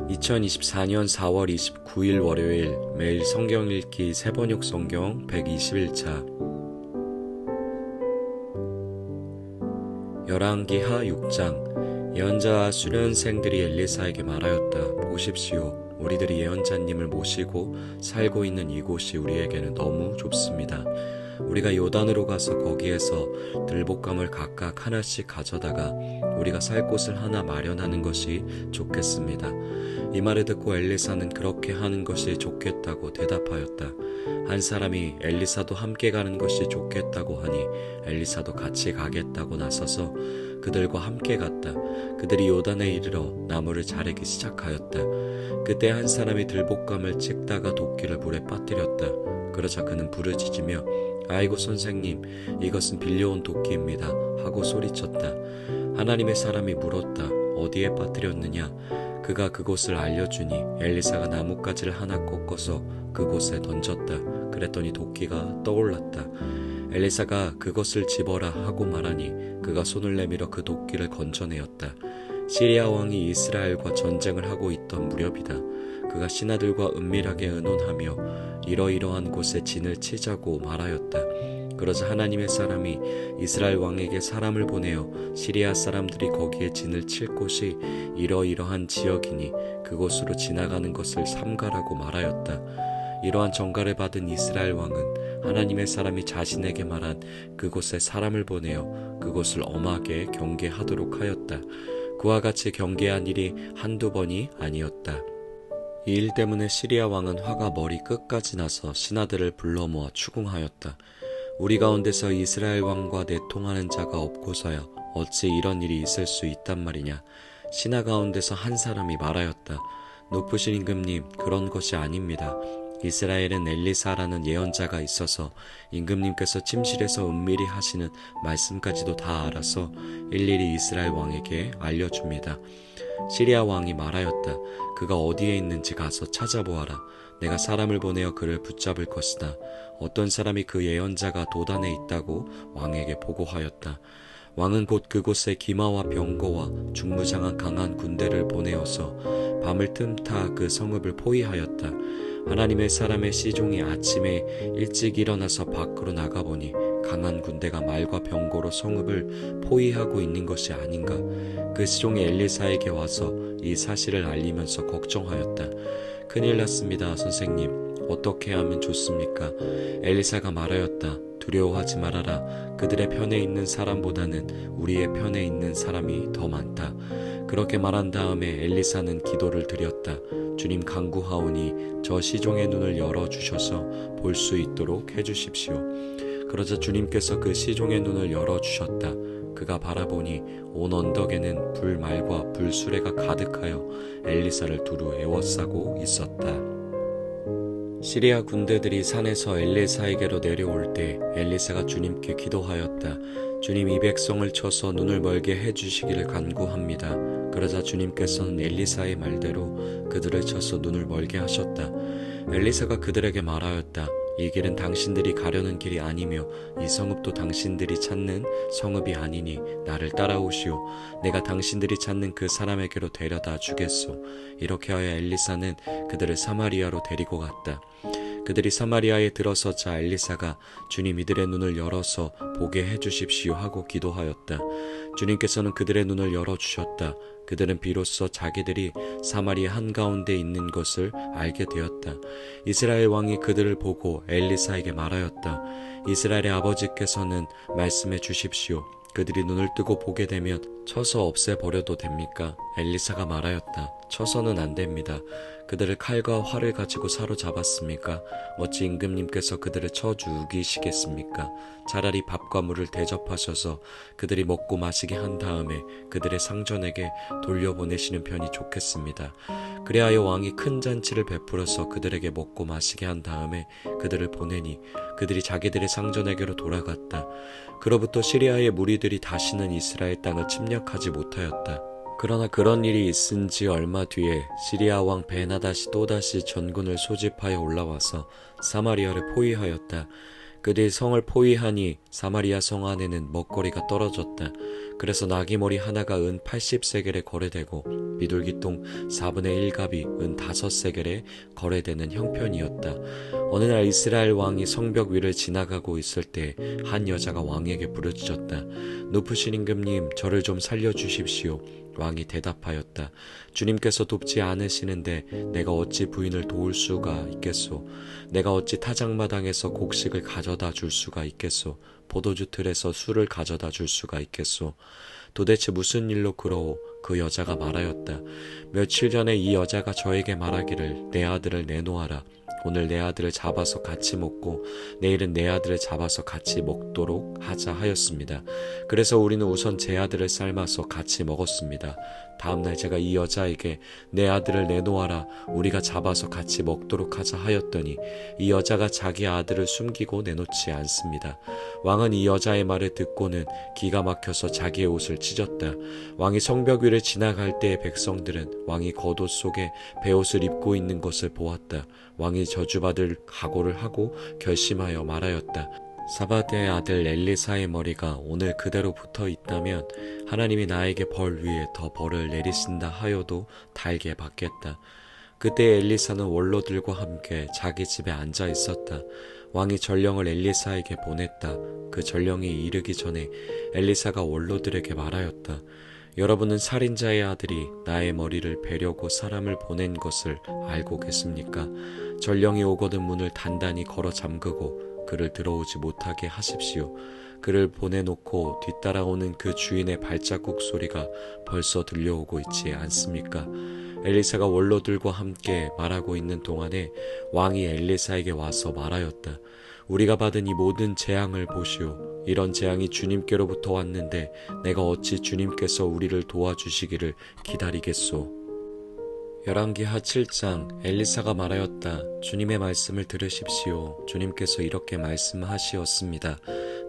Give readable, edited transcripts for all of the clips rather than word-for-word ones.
2024년 4월 29일 월요일 매일 성경 읽기 세번역 성경 121차 열왕기하 6장 예언자와 수련생들이 엘리사에게 말하였다. 보십시오. 우리들이 예언자님을 모시고 살고 있는 이곳이 우리에게는 너무 좁습니다. 우리가 요단으로 가서 거기에서 들볶감을 각각 하나씩 가져다가 우리가 살 곳을 하나 마련하는 것이 좋겠습니다. 이 말을 듣고 엘리사는 그렇게 하는 것이 좋겠다고 대답하였다. 한 사람이 엘리사도 함께 가는 것이 좋겠다고 하니 엘리사도 같이 가겠다고 나서서 그들과 함께 갔다. 그들이 요단에 이르러 나무를 자르기 시작하였다. 그때 한 사람이 들볶감을 찍다가 도끼를 물에 빠뜨렸다. 그러자 그는 부르짖으며 아이고 선생님, 이것은 빌려온 도끼입니다 하고 소리쳤다. 하나님의 사람이 물었다. 어디에 빠뜨렸느냐? 그가 그곳을 알려주니 엘리사가 나뭇가지를 하나 꺾어서 그곳에 던졌다. 그랬더니 도끼가 떠올랐다. 엘리사가 그것을 집어라 하고 말하니 그가 손을 내밀어 그 도끼를 건져내었다. 시리아 왕이 이스라엘과 전쟁을 하고 있던 무렵이다. 그가 신하들과 은밀하게 의논하며 이러이러한 곳에 진을 치자고 말하였다. 그러자 하나님의 사람이 이스라엘 왕에게 사람을 보내어 시리아 사람들이 거기에 진을 칠 곳이 이러이러한 지역이니 그곳으로 지나가는 것을 삼가라고 말하였다. 이러한 전가를 받은 이스라엘 왕은 하나님의 사람이 자신에게 말한 그곳에 사람을 보내어 그곳을 엄하게 경계하도록 하였다. 그와 같이 경계한 일이 한두 번이 아니었다. 이 일 때문에 시리아 왕은 화가 머리 끝까지 나서 신하들을 불러 모아 추궁하였다. 우리 가운데서 이스라엘 왕과 내통하는 자가 없고서야 어찌 이런 일이 있을 수 있단 말이냐. 신하 가운데서 한 사람이 말하였다. 높으신 임금님, 그런 것이 아닙니다. 이스라엘은 엘리사라는 예언자가 있어서 임금님께서 침실에서 은밀히 하시는 말씀까지도 다 알아서 일일이 이스라엘 왕에게 알려줍니다. 시리아 왕이 말하였다. 그가 어디에 있는지 가서 찾아보아라. 내가 사람을 보내어 그를 붙잡을 것이다. 어떤 사람이 그 예언자가 도단에 있다고 왕에게 보고하였다. 왕은 곧 그곳에 기마와 병거와 중무장한 강한 군대를 보내어서 밤을 틈타 그 성읍을 포위하였다. 하나님의 사람의 시종이 아침에 일찍 일어나서 밖으로 나가보니 강한 군대가 말과 병거로 성읍을 포위하고 있는 것이 아닌가. 그 시종이 엘리사에게 와서 이 사실을 알리면서 걱정하였다. 큰일 났습니다, 선생님. 어떻게 하면 좋습니까? 엘리사가 말하였다. 두려워하지 말아라. 그들의 편에 있는 사람보다는 우리의 편에 있는 사람이 더 많다. 그렇게 말한 다음에 엘리사는 기도를 드렸다. 주님 간구하오니 저 시종의 눈을 열어주셔서 볼 수 있도록 해주십시오. 그러자 주님께서 그 시종의 눈을 열어주셨다. 그가 바라보니 온 언덕에는 불말과 불수레가 가득하여 엘리사를 두루 에워싸고 있었다. 시리아 군대들이 산에서 엘리사에게로 내려올 때 엘리사가 주님께 기도하였다. 주님, 이 백성을 쳐서 눈을 멀게 해주시기를 간구합니다. 그러자 주님께서는 엘리사의 말대로 그들을 쳐서 눈을 멀게 하셨다. 엘리사가 그들에게 말하였다. 이 길은 당신들이 가려는 길이 아니며 이 성읍도 당신들이 찾는 성읍이 아니니 나를 따라오시오. 내가 당신들이 찾는 그 사람에게로 데려다 주겠소. 이렇게 하여 엘리사는 그들을 사마리아로 데리고 갔다. 그들이 사마리아에 들어서자 엘리사가 주님, 이들의 눈을 열어서 보게 해주십시오 하고 기도하였다. 주님께서는 그들의 눈을 열어주셨다. 그들은 비로소 자기들이 사마리아 한가운데 있는 것을 알게 되었다. 이스라엘 왕이 그들을 보고 엘리사에게 말하였다. 이스라엘의 아버지께서는 말씀해 주십시오. 그들이 눈을 뜨고 보게 되면 쳐서 없애버려도 됩니까? 엘리사가 말하였다. 쳐서는 안 됩니다. 그들을 칼과 활을 가지고 사로잡았습니까? 어찌 임금님께서 그들을 쳐 죽이시겠습니까? 차라리 밥과 물을 대접하셔서 그들이 먹고 마시게 한 다음에 그들의 상전에게 돌려보내시는 편이 좋겠습니다. 그리하여 왕이 큰 잔치를 베풀어서 그들에게 먹고 마시게 한 다음에 그들을 보내니 그들이 자기들의 상전에게로 돌아갔다. 그로부터 시리아의 무리들이 다시는 이스라엘 땅을 침략하지 못하였다. 그러나 그런 일이 있은 지 얼마 뒤에 시리아 왕 베나다시 또다시 전군을 소집하여 올라와서 사마리아를 포위하였다. 그들이 성을 포위하니 사마리아 성 안에는 먹거리가 떨어졌다. 그래서 나귀머리 하나가 은 80세겔에 거래되고 비둘기통 4분의 1갑이 은 5세겔에 거래되는 형편이었다. 어느 날 이스라엘 왕이 성벽 위를 지나가고 있을 때 한 여자가 왕에게 부르짖었다. 높으신 임금님, 저를 좀 살려주십시오. 왕이 대답하였다. 주님께서 돕지 않으시는데 내가 어찌 부인을 도울 수가 있겠소? 내가 어찌 타작마당에서 곡식을 가져다 줄 수가 있겠소? 포도주 틀에서 술을 가져다 줄 수가 있겠소? 도대체 무슨 일로 그러오? 그 여자가 말하였다. 며칠 전에 이 여자가 저에게 말하기를 내 아들을 내놓아라. 오늘 내 아들을 잡아서 같이 먹고 내일은 내 아들을 잡아서 같이 먹도록 하자 하였습니다. 그래서 우리는 우선 제 아들을 삶아서 같이 먹었습니다. 다음날 제가 이 여자에게 내 아들을 내놓아라, 우리가 잡아서 같이 먹도록 하자 하였더니 이 여자가 자기 아들을 숨기고 내놓지 않습니다. 왕은 이 여자의 말을 듣고는 기가 막혀서 자기의 옷을 찢었다. 왕이 성벽 위를 지나갈 때의 백성들은 왕이 겉옷 속에 베옷을 입고 있는 것을 보았다. 왕이 저주받을 각오를 하고 결심하여 말하였다. 사바드의 아들 엘리사의 머리가 오늘 그대로 붙어 있다면 하나님이 나에게 벌 위에 더 벌을 내리신다 하여도 달게 받겠다. 그때 엘리사는 원로들과 함께 자기 집에 앉아 있었다. 왕이 전령을 엘리사에게 보냈다. 그 전령이 이르기 전에 엘리사가 원로들에게 말하였다. 여러분은 살인자의 아들이 나의 머리를 베려고 사람을 보낸 것을 알고 계십니까? 전령이 오거든 문을 단단히 걸어 잠그고 그를 들어오지 못하게 하십시오. 그를 보내놓고 뒤따라오는 그 주인의 발자국 소리가 벌써 들려오고 있지 않습니까? 엘리사가 원로들과 함께 말하고 있는 동안에 왕이 엘리사에게 와서 말하였다. 우리가 받은 이 모든 재앙을 보시오. 이런 재앙이 주님께로부터 왔는데 내가 어찌 주님께서 우리를 도와주시기를 기다리겠소. 열왕기하 7장. 엘리사가 말하였다. 주님의 말씀을 들으십시오. 주님께서 이렇게 말씀하시었습니다.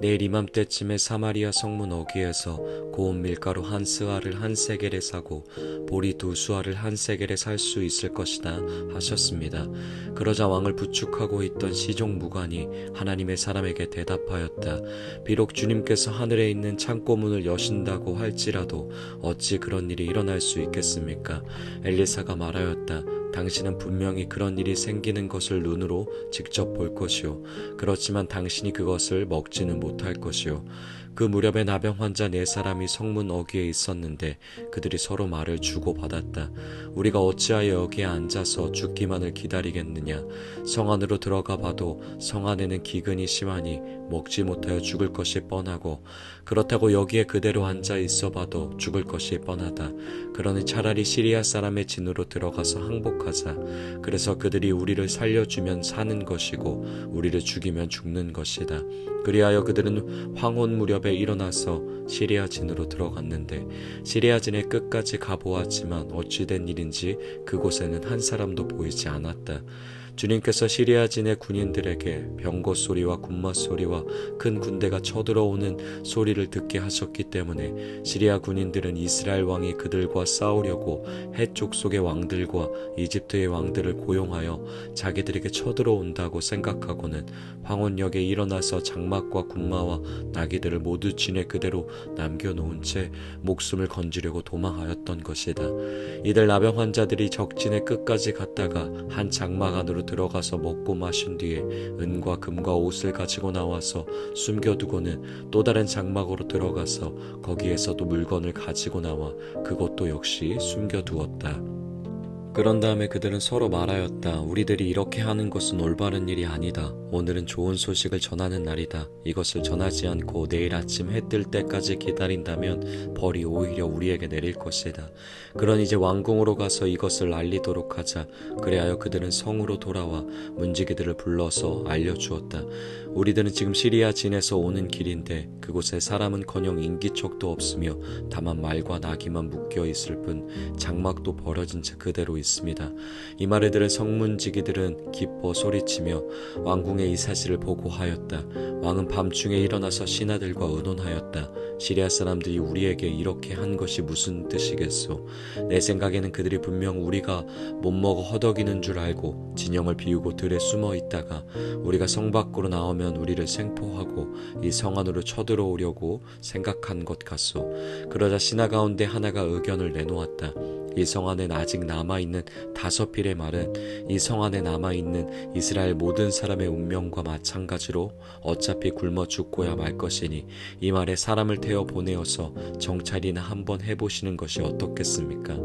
내일 이맘때쯤에 사마리아 성문 어귀에서 고운 밀가루 한 스아를 한 세겔에 사고 보리 2수아를 한 세겔에 살 수 있을 것이다 하셨습니다. 그러자 왕을 부축하고 있던 시종 무관이 하나님의 사람에게 대답하였다. 비록 주님께서 하늘에 있는 창고문을 여신다고 할지라도 어찌 그런 일이 일어날 수 있겠습니까? 엘리사가 말하였다. 당신은 분명히 그런 일이 생기는 것을 눈으로 직접 볼 것이요. 그렇지만 당신이 그것을 먹지는 못할 것이요. 그 무렵에 나병 환자 4사람이 성문 어귀에 있었는데 그들이 서로 말을 주고받았다. 우리가 어찌하여 여기에 앉아서 죽기만을 기다리겠느냐. 성 안으로 들어가 봐도 성 안에는 기근이 심하니 먹지 못하여 죽을 것이 뻔하고 그렇다고 여기에 그대로 앉아 있어 봐도 죽을 것이 뻔하다. 그러니 차라리 시리아 사람의 진으로 들어가서 항복하자. 그래서 그들이 우리를 살려주면 사는 것이고 우리를 죽이면 죽는 것이다. 그리하여 그들은 황혼 무렵에 일어나서 시리아 진으로 들어갔는데 시리아 진의 끝까지 가보았지만 어찌된 일인지 그곳에는 한 사람도 보이지 않았다. 주님께서 시리아 진의 군인들에게 병거 소리와 군마 소리와 큰 군대가 쳐들어오는 소리를 듣게 하셨기 때문에 시리아 군인들은 이스라엘 왕이 그들과 싸우려고 해 족속의 왕들과 이집트의 왕들을 고용하여 자기들에게 쳐들어온다고 생각하고는 황혼역에 일어나서 장막과 군마와 나귀들을 모두 진에 그대로 남겨놓은 채 목숨을 건지려고 도망하였던 것이다. 이들 나병 환자들이 적진의 끝까지 갔다가 한 장막 안으로 들어가서 먹고 마신 뒤에 은과 금과 옷을 가지고 나와서 숨겨두고는 또 다른 장막으로 들어가서 거기에서도 물건을 가지고 나와 그것도 역시 숨겨두었다. 그런 다음에 그들은 서로 말하였다. 우리들이 이렇게 하는 것은 올바른 일이 아니다. 오늘은 좋은 소식을 전하는 날이다. 이것을 전하지 않고 내일 아침 해 뜰 때까지 기다린다면 벌이 오히려 우리에게 내릴 것이다. 그러니 이제 왕궁으로 가서 이것을 알리도록 하자. 그리하여 그들은 성으로 돌아와 문지기들을 불러서 알려주었다. 우리들은 지금 시리아 진에서 오는 길인데 그곳에 사람은커녕 인기척도 없으며 다만 말과 나귀만 묶여 있을 뿐 장막도 버려진 채 그대로 있습니다. 이 말을 들은 성문지기들은 기뻐 소리치며 왕궁에 왕에 이 사실을 보고하였다. 왕은 밤중에 일어나서 신하들과 의논하였다. 시리아 사람들이 우리에게 이렇게 한 것이 무슨 뜻이겠소? 내 생각에는 그들이 분명 우리가 못 먹어 허덕이는 줄 알고 진영을 비우고 들에 숨어 있다가 우리가 성 밖으로 나오면 우리를 생포하고 이 성 안으로 쳐들어오려고 생각한 것 같소. 그러자 신하 가운데 하나가 의견을 내놓았다. 이 성 안에 아직 남아있는 5필의 말은 이 성 안에 남아있는 이스라엘 모든 사람의 운명과 마찬가지로 어차피 굶어 죽고야 말 것이니 이 말에 사람을 태워 보내어서 정찰이나 한번 해보시는 것이 어떻겠습니까?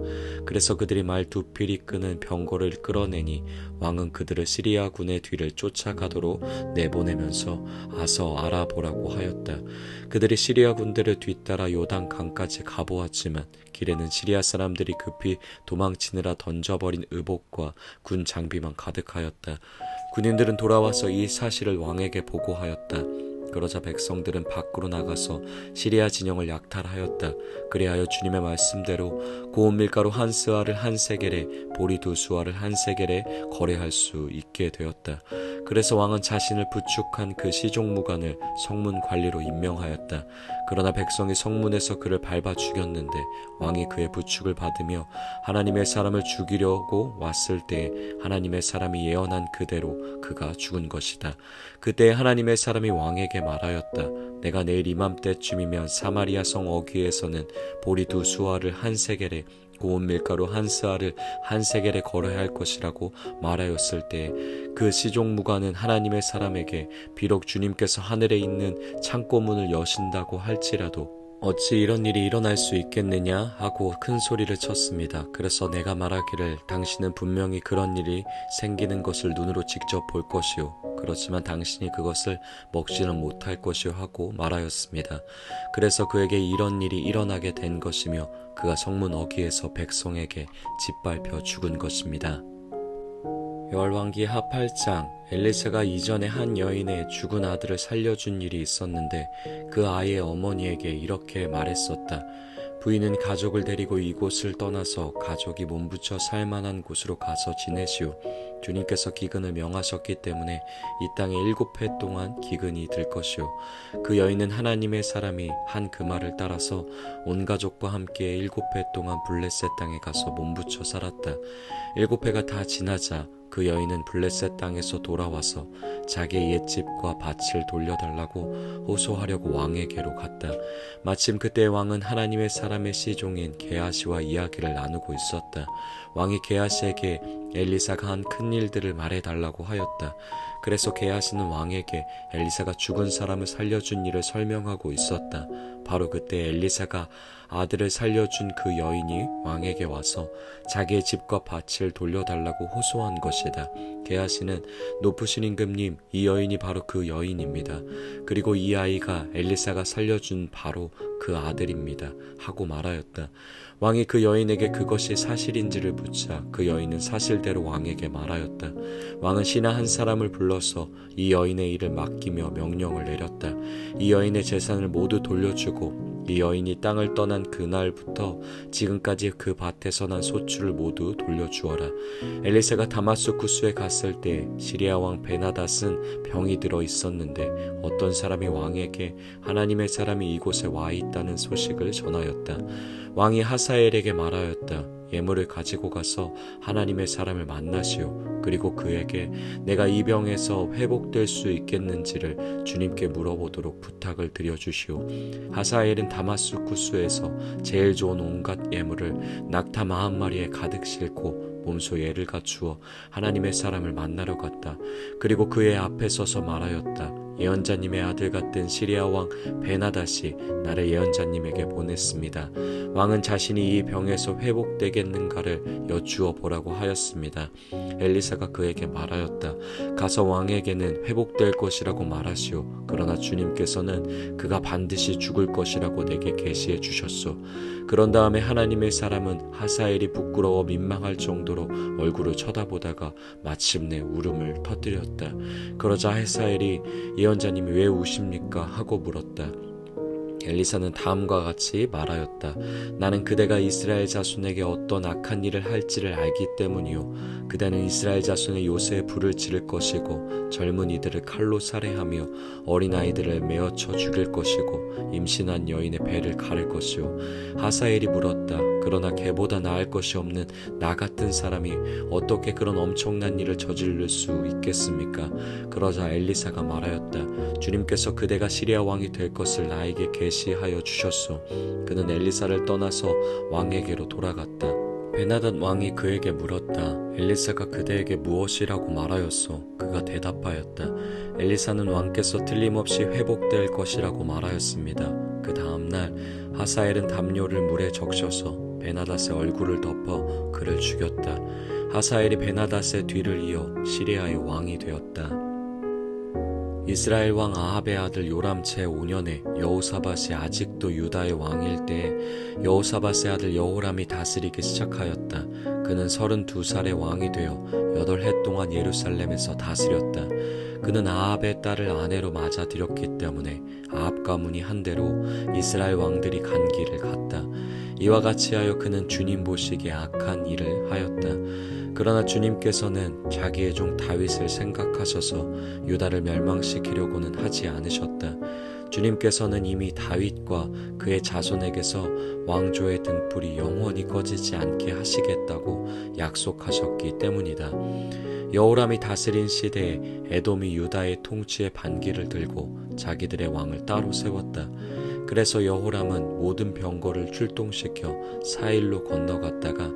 그래서 그들이 말 2필이 끄는 병거를 끌어내니 왕은 그들을 시리아군의 뒤를 쫓아가도록 내보내면서 아서 알아보라고 하였다. 그들이 시리아 군대를 뒤따라 요단 강까지 가보았지만 길에는 시리아 사람들이 급히 도망치느라 던져버린 의복과 군 장비만 가득하였다. 군인들은 돌아와서 이 사실을 왕에게 보고하였다. 그러자 백성들은 밖으로 나가서 시리아 진영을 약탈하였다. 그리하여 주님의 말씀대로 고운 밀가루 한 스아를 한 세겔에 보리 2수아를 한 세겔에 거래할 수 있게 되었다. 그래서 왕은 자신을 부축한 그 시종무관을 성문 관리로 임명하였다. 그러나 백성이 성문에서 그를 밟아 죽였는데 왕이 그의 부축을 받으며 하나님의 사람을 죽이려고 왔을 때에 하나님의 사람이 예언한 그대로 그가 죽은 것이다. 그때 하나님의 사람이 왕에게 말하였다. 내가 내일 이맘때쯤이면 사마리아 성 어귀에서는 보리 2수아를 한 세겔에 고운 밀가루 한 스아를 한 세겔에 거래할 것이라고 말하였을 때 그 시종무관은 하나님의 사람에게 비록 주님께서 하늘에 있는 창고문을 여신다고 할지라도 어찌 이런 일이 일어날 수 있겠느냐 하고 큰 소리를 쳤습니다. 그래서 내가 말하기를 당신은 분명히 그런 일이 생기는 것을 눈으로 직접 볼 것이요 그렇지만 당신이 그것을 먹지는 못할 것이요 하고 말하였습니다. 그래서 그에게 이런 일이 일어나게 된 것이며 그가 성문 어귀에서 백성에게 짓밟혀 죽은 것입니다. 열왕기 하 8장 엘리사가 이전에 한 여인의 죽은 아들을 살려준 일이 있었는데 그 아이의 어머니에게 이렇게 말했었다. 부인은 가족을 데리고 이곳을 떠나서 가족이 몸부쳐 살만한 곳으로 가서 지내시오. 주님께서 기근을 명하셨기 때문에 이 땅에 7해 동안 기근이 들 것이오. 그 여인은 하나님의 사람이 한 그 말을 따라서 온 가족과 함께 7해 동안 블레셋 땅에 가서 몸부쳐 살았다. 7해가 다 지나자 그 여인은 블레셋 땅에서 돌아와서 자기의 옛집과 밭을 돌려달라고 호소하려고 왕에게로 갔다. 마침 그때 왕은 하나님의 사람의 시종인 게하시와 이야기를 나누고 있었다. 왕이 게하시에게 엘리사가 한 큰 일들을 말해달라고 하였다. 그래서 게하시는 왕에게 엘리사가 죽은 사람을 살려준 일을 설명하고 있었다. 바로 그때 엘리사가 아들을 살려준 그 여인이 왕에게 와서 자기의 집과 밭을 돌려달라고 호소한 것이다. 게하시는 높으신 임금님, 이 여인이 바로 그 여인입니다. 그리고 이 아이가 엘리사가 살려준 바로 그 아들입니다. 하고 말하였다. 왕이 그 여인에게 그것이 사실인지를 묻자 그 여인은 사실대로 왕에게 말하였다. 왕은 신하 한 사람을 불러서 이 여인의 일을 맡기며 명령을 내렸다. 이 여인의 재산을 모두 돌려주고 이 여인이 땅을 떠난 그날부터 지금까지 그 밭에서 난 소출을 모두 돌려주어라. 엘리사가 다마스쿠스에 갔을 때 시리아 왕 베나닷은 병이 들어 있었는데 어떤 사람이 왕에게 하나님의 사람이 이곳에 와 있다는 소식을 전하였다. 왕이 하사엘에게 말하였다. 예물을 가지고 가서 하나님의 사람을 만나시오. 그리고 그에게 내가 이 병에서 회복될 수 있겠는지를 주님께 물어보도록 부탁을 드려주시오. 하사엘은 다마스쿠스에서 제일 좋은 온갖 예물을 낙타 40마리에 가득 싣고 몸소 예를 갖추어 하나님의 사람을 만나러 갔다. 그리고 그의 앞에 서서 말하였다. 예언자님의 아들 같은 시리아 왕 베나닷이 나를 예언자님에게 보냈습니다. 왕은 자신이 이 병에서 회복되겠는가를 여쭈어 보라고 하였습니다. 엘리사가 그에게 말하였다. 가서 왕에게는 회복될 것이라고 말하시오. 그러나 주님께서는 그가 반드시 죽을 것이라고 내게 계시해 주셨소. 그런 다음에 하나님의 사람은 하사엘이 부끄러워 민망할 정도로 얼굴을 쳐다보다가 마침내 울음을 터뜨렸다. 그러자 하사엘이 예언자님이 왜 우십니까? 하고 물었다. 엘리사는 다음과 같이 말하였다. 나는 그대가 이스라엘 자손에게 어떤 악한 일을 할지를 알기 때문이요. 그대는 이스라엘 자손의 요새에 불을 지를 것이고 젊은이들을 칼로 살해하며 어린아이들을 메어쳐 죽일 것이고 임신한 여인의 배를 가를 것이요. 하사엘이 물었다. 그러나 걔보다 나을 것이 없는 나 같은 사람이 어떻게 그런 엄청난 일을 저지를 수 있겠습니까? 그러자 엘리사가 말하였다. 주님께서 그대가 시리아 왕이 될 것을 나에게 계시하여 주셨소. 그는 엘리사를 떠나서 왕에게로 돌아갔다. 베나닷 왕이 그에게 물었다. 엘리사가 그대에게 무엇이라고 말하였소? 그가 대답하였다. 엘리사는 왕께서 틀림없이 회복될 것이라고 말하였습니다. 그 다음날 하사엘은 담요를 물에 적셔서 베나닷의 얼굴을 덮어 그를 죽였다. 하사엘이 베나닷의 뒤를 이어 시리아의 왕이 되었다. 이스라엘 왕 아합의 아들 요람 제5년에 여호사밧이 아직도 유다의 왕일 때에 여호사밧의 아들 여호람이 다스리기 시작하였다. 그는 32살의 왕이 되어 8해 동안 예루살렘에서 다스렸다. 그는 아합의 딸을 아내로 맞아들였기 때문에 아합 가문이 한 대로 이스라엘 왕들이 간 길을 갔다. 이와 같이 하여 그는 주님 보시기에 악한 일을 하였다. 그러나 주님께서는 자기의 종 다윗을 생각하셔서 유다를 멸망시키려고는 하지 않으셨다. 주님께서는 이미 다윗과 그의 자손에게서 왕조의 등불이 영원히 꺼지지 않게 하시겠다고 약속하셨기 때문이다. 여호람이 다스린 시대에 에돔이 유다의 통치의 반기를 들고 자기들의 왕을 따로 세웠다. 그래서 여호람은 모든 병거를 출동시켜 사일로 건너갔다가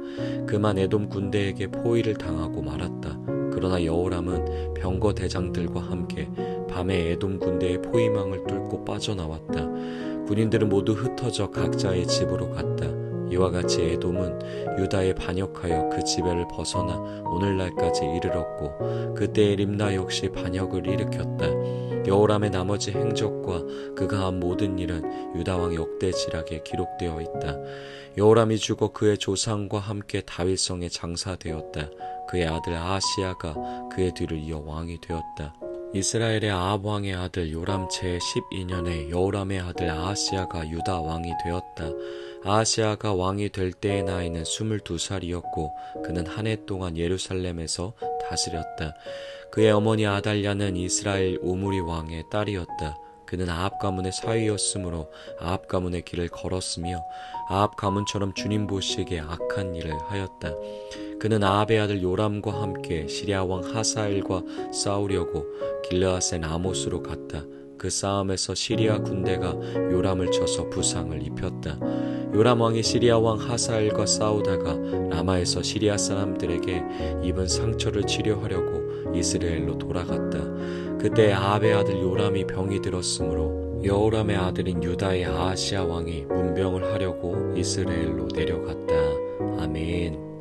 그만 에돔 군대에게 포위를 당하고 말았다. 그러나 여호람은 병거 대장들과 함께 밤에 에돔 군대의 포위망을 뚫고 빠져나왔다. 군인들은 모두 흩어져 각자의 집으로 갔다. 이와 같이 에돔은 유다에 반역하여 그 지배를 벗어나 오늘날까지 이르렀고 그때의 림나 역시 반역을 일으켰다. 여호람의 나머지 행적과 그가 한 모든 일은 유다왕 역대지락에 기록되어 있다. 여호람이 죽어 그의 조상과 함께 다윗성에 장사되었다. 그의 아들 아하시야가 그의 뒤를 이어 왕이 되었다. 이스라엘의 아합 왕의 아들 요람 제12년에 여호람의 아들 아하시야가 유다 왕이 되었다. 아하시야가 왕이 될 때의 나이는 22살이었고 그는 한 해 동안 예루살렘에서 다스렸다. 그의 어머니 아달랴는 이스라엘 오므리 왕의 딸이었다. 그는 아합 가문의 사위였으므로 아합 가문의 길을 걸었으며 아합 가문처럼 주님 보시기에 악한 일을 하였다. 그는 아합의 아들 요람과 함께 시리아 왕 하사엘과 싸우려고 길르앗의 라못으로 갔다. 그 싸움에서 시리아 군대가 요람을 쳐서 부상을 입혔다. 요람 왕이 시리아 왕 하사엘과 싸우다가 라마에서 시리아 사람들에게 입은 상처를 치료하려고 이스라엘로 돌아갔다. 그때 아합의 아들 요람이 병이 들었으므로 여호람의 아들인 유다의 아하시야 왕이 문병을 하려고 이스라엘로 내려갔다. 아멘.